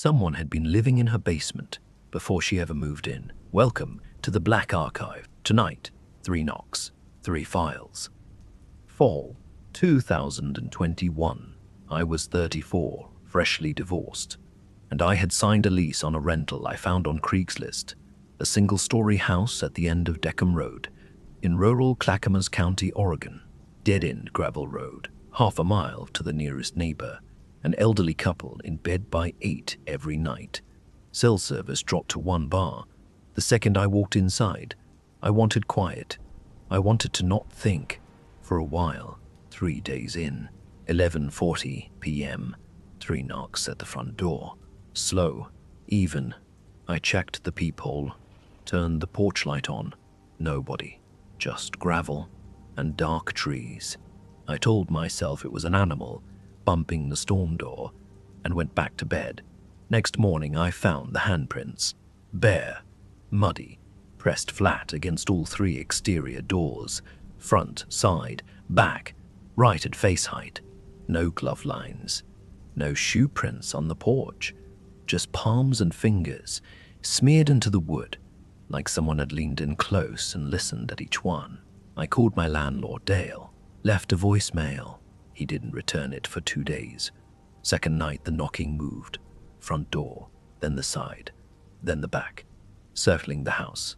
Someone had been living in her basement before she ever moved in. Welcome to the Black Archive. Tonight, 3 knocks, 3 files. Fall 2021. I was 34, freshly divorced, and I had signed a lease on a rental I found on Craigslist, a single-story house at the end of Dekum Road in rural Clackamas County, Oregon. Dead-end gravel road, half a mile to the nearest neighbor, an elderly couple in bed by 8 every night. Cell service dropped to 1 bar. The second I walked inside, I wanted quiet. I wanted to not think. For a while, 3 days in, 11:40 p.m., 3 knocks at the front door. Slow, even. I checked the peephole, turned the porch light on. Nobody, just gravel and dark trees. I told myself it was an animal bumping the storm door and went back to bed. Next morning I found the handprints, bare, muddy, pressed flat against all 3 exterior doors, front, side, back, right at face height. No glove lines, no shoe prints on the porch, just palms and fingers smeared into the wood like someone had leaned in close and listened at each one. I called my landlord, Dale, left a voicemail. He didn't return it for 2 days. Second night, the knocking moved. Front door, then the side, then the back, circling the house.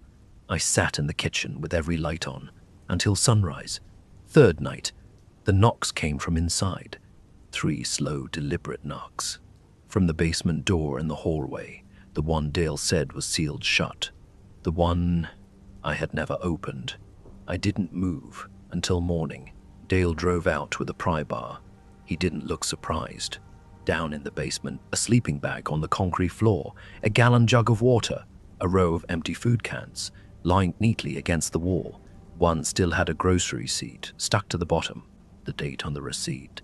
I sat in the kitchen with every light on until sunrise. Third night, the knocks came from inside. 3 slow, deliberate knocks. From the basement door in the hallway, the one Dale said was sealed shut. The one I had never opened. I didn't move until morning. Dale drove out with a pry bar. He didn't look surprised. Down in the basement, a sleeping bag on the concrete floor, a gallon jug of water, a row of empty food cans, lying neatly against the wall. One still had a grocery receipt stuck to the bottom. The date on the receipt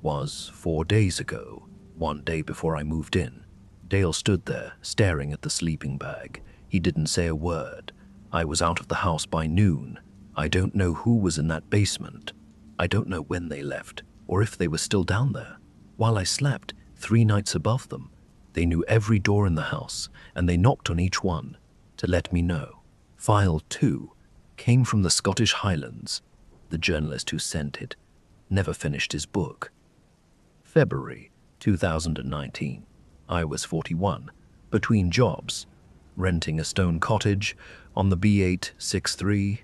was 4 days ago, 1 day before I moved in. Dale stood there, staring at the sleeping bag. He didn't say a word. I was out of the house by noon. I don't know who was in that basement. I don't know when they left, or if they were still down there. While I slept, 3 nights above them, they knew every door in the house, and they knocked on each one to let me know. File 2 came from the Scottish Highlands. The journalist who sent it never finished his book. February 2019. I was 41, between jobs, renting a stone cottage on the B863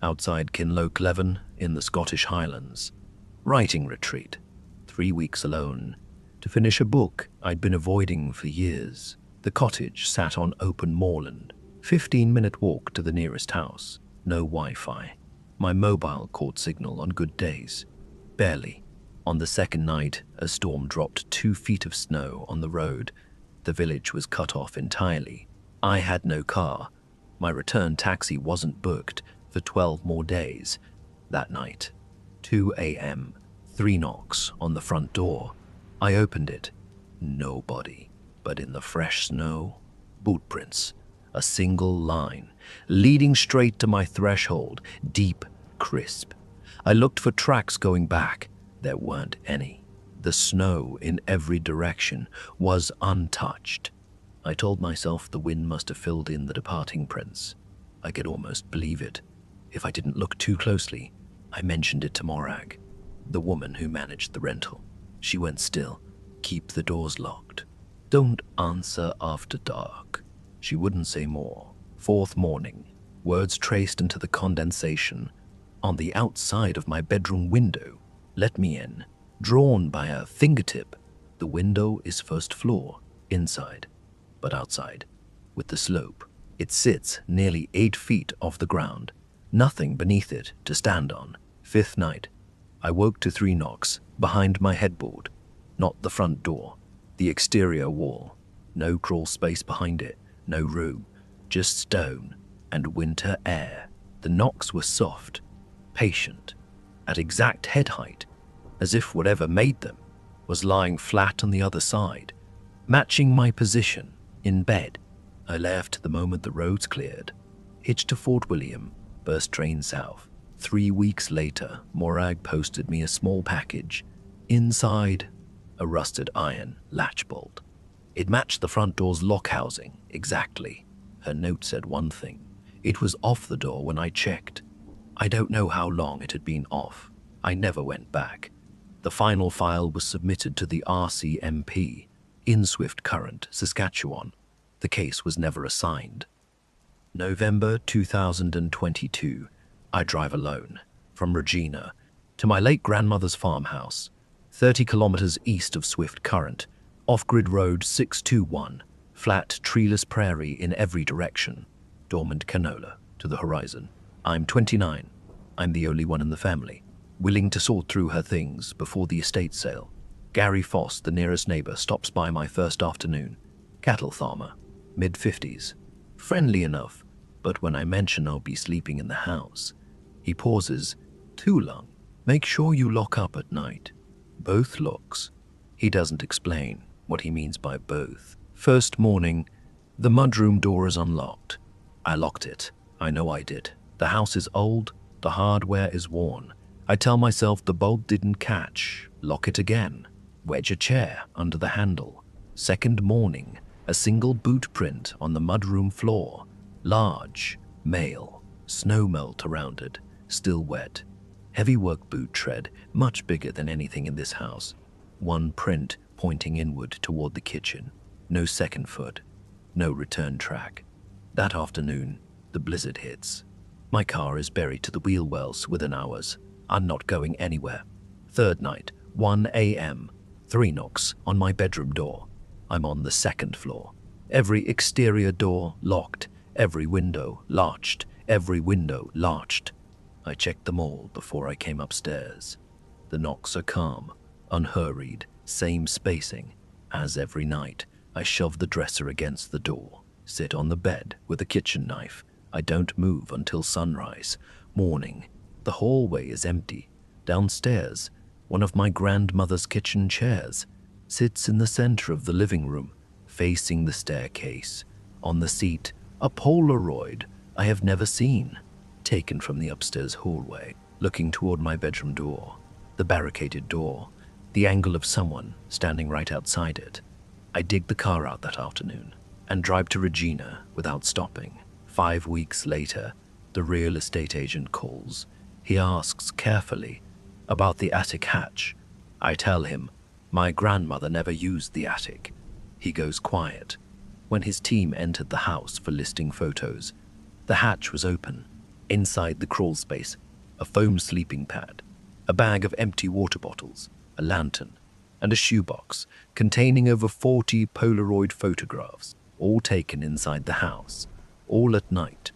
outside Kinlochleven in the Scottish Highlands. Writing retreat, 3 weeks alone, to finish a book I'd been avoiding for years. The cottage sat on open moorland, 15-minute walk to the nearest house. No Wi-Fi. My mobile caught signal on good days. Barely. On the second night, a storm dropped 2 feet of snow on the road. The village was cut off entirely. I had no car. My return taxi wasn't booked for 12 more days. That night, 2 a.m., 3 knocks on the front door. I opened it. Nobody. But in the fresh snow, boot prints. A single line, leading straight to my threshold, deep, crisp. I looked for tracks going back. There weren't any. The snow in every direction was untouched. I told myself the wind must have filled in the departing prints. I could almost believe it. If I didn't look too closely, I mentioned it to Morag, the woman who managed the rental. She went still. Keep the doors locked. Don't answer after dark. She wouldn't say more. Fourth morning, words traced into the condensation on the outside of my bedroom window. Let me in. Drawn by a fingertip. The window is first floor, inside, but outside, with the slope. It sits nearly 8 feet off the ground. Nothing beneath it to stand on. Fifth night, I woke to 3 knocks behind my headboard. Not the front door, the exterior wall. No crawl space behind it, no room, just stone and winter air. The knocks were soft, patient, at exact head height, as if whatever made them was lying flat on the other side, matching my position in bed. I left the moment the roads cleared, hitched to Fort William, first train south. 3 weeks later, Morag posted me a small package. Inside, a rusted iron latch bolt. It matched the front door's lock housing, exactly. Her note said one thing. It was off the door when I checked. I don't know how long it had been off. I never went back. The final file was submitted to the RCMP in Swift Current, Saskatchewan. The case was never assigned. November 2022. I drive alone from Regina to my late grandmother's farmhouse, 30 kilometers east of Swift Current, off-grid road 621, flat, treeless prairie in every direction, dormant canola to the horizon. I'm 29. I'm the only one in the family, willing to sort through her things before the estate sale. Gary Foss, the nearest neighbor, stops by my first afternoon. Cattle farmer, mid-50s. Friendly enough, but when I mention I'll be sleeping in the house, he pauses. Too long. Make sure you lock up at night. Both locks. He doesn't explain what he means by both. First morning, the mudroom door is unlocked. I locked it. I know I did. The house is old. The hardware is worn. I tell myself the bolt didn't catch. Lock it again. Wedge a chair under the handle. Second morning, a single boot print on the mudroom floor. Large, male, snow melt around it, still wet. Heavy work boot tread, much bigger than anything in this house. One print pointing inward toward the kitchen. No second foot. No return track. That afternoon, the blizzard hits. My car is buried to the wheel wells within hours. I'm not going anywhere. Third night, 1 a.m. 3 knocks on my bedroom door. I'm on the second floor. Every exterior door locked. Every window latched. Every window latched. I checked them all before I came upstairs. The knocks are calm, unhurried, same spacing. As every night, I shove the dresser against the door, sit on the bed with a kitchen knife. I don't move until sunrise. Morning. The hallway is empty. Downstairs, one of my grandmother's kitchen chairs sits in the center of the living room, facing the staircase. On the seat, a Polaroid I have never seen, taken from the upstairs hallway, looking toward my bedroom door, the barricaded door, the angle of someone standing right outside it. I dig the car out that afternoon and drive to Regina without stopping. 5 weeks later, the real estate agent calls. He asks carefully about the attic hatch. I tell him my grandmother never used the attic. He goes quiet. When his team entered the house for listing photos, the hatch was open. Inside the crawl space, a foam sleeping pad, a bag of empty water bottles, a lantern, and a shoebox containing over 40 Polaroid photographs, all taken inside the house, all at night.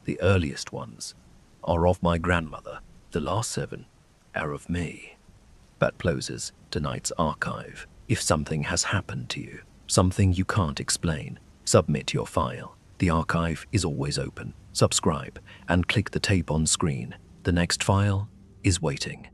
The earliest ones are of my grandmother. The last 7 are of me. That closes tonight's archive. If something has happened to you, something you can't explain, submit your file. The archive is always open. Subscribe and click the tape on screen. The next file is waiting.